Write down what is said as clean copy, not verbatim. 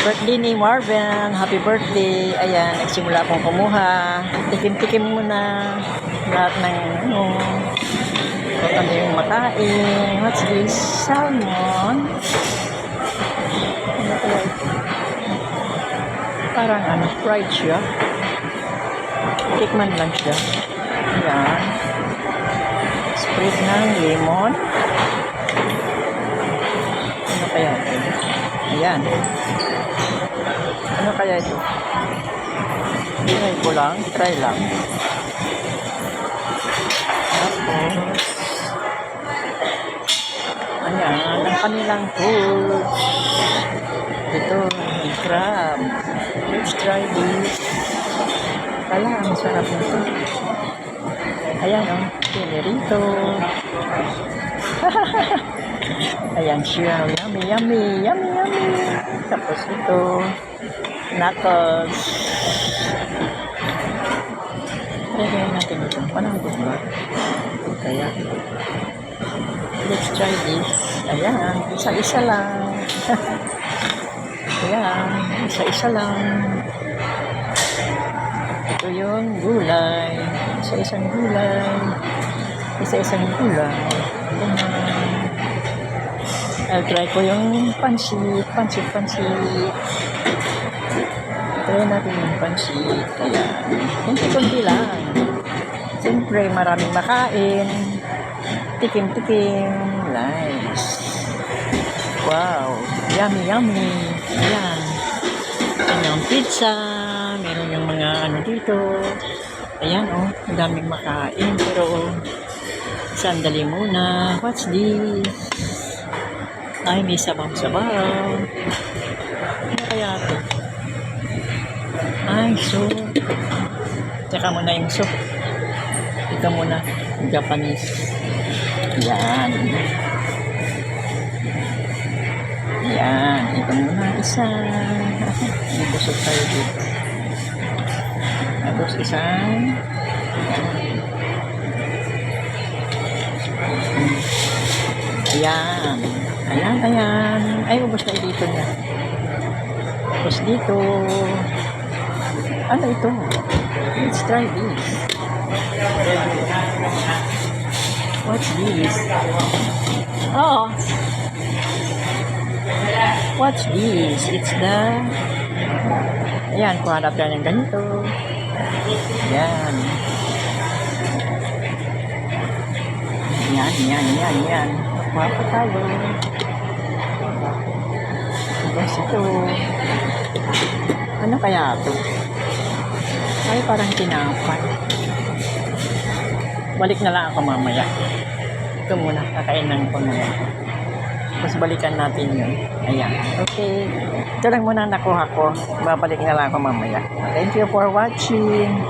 Birthday ni Marvin. Happy birthday. Ayan, nagsimula akong kumuha. Tikim-tikim muna lahat ng kung ano yung makain. What's this? Salmon. Ano kaya ito? Parang fried siya. Tikman lang siya. Ayan. Spread ng lemon. Ano kaya ito? Ayan. Ano kaya ito? Try ko lang. Try lang. Tapos, ayan. Ang kanilang food. Ito, crab. Let's try this. Kala, ang sarap nito. Ayan, pinirito. Ayan siya. Yummy, yummy, yummy, yummy. Tapos ito, knuckles. Try natin ito. Panang ba? Kaya, let's try this. Ayan, isa-isa lang. Ayan, isa-isa lang. Ito yung gulay. Isa-isang gulay. Isa-isang gulay. I'll try ko yung pansit. Pansit. Try natin yung pansit. Ayan. Kunti-kunti lang. Siyempre, maraming makain. Tikim-tikim. Nice. Wow. Yummy, yummy. Ayan. Ayan yung pizza. Meron yung mga dito. Ayan, ang daming makain. Pero, sandali muna. What's this? Ay, may sabaw-sabaw. Ano kaya ito? Ay, soup. Tsaka muna yung soup. Ito muna, Japanese. Yan. Yan. Ito muna isa. May busog tayo dito. Tapos isang. Ayan. Ayan. Ay, ubos na dito niya. Tapos dito. Ano ito? Let's try this. What's this? Oh. What's this? It's the... Ayan, kung hanap yan yung ganito. Ayan. Yan. Kuha pa tayo. Tapos ito. Ano kaya ito? Ay, parang tinapay. Balik na lang ako mamaya. Ito muna, kakainin ko muna. Tapos balikan natin yun. Ayan. Okay. Ito lang muna nakuha ko. Babalik na lang ako mamaya. Thank you for watching.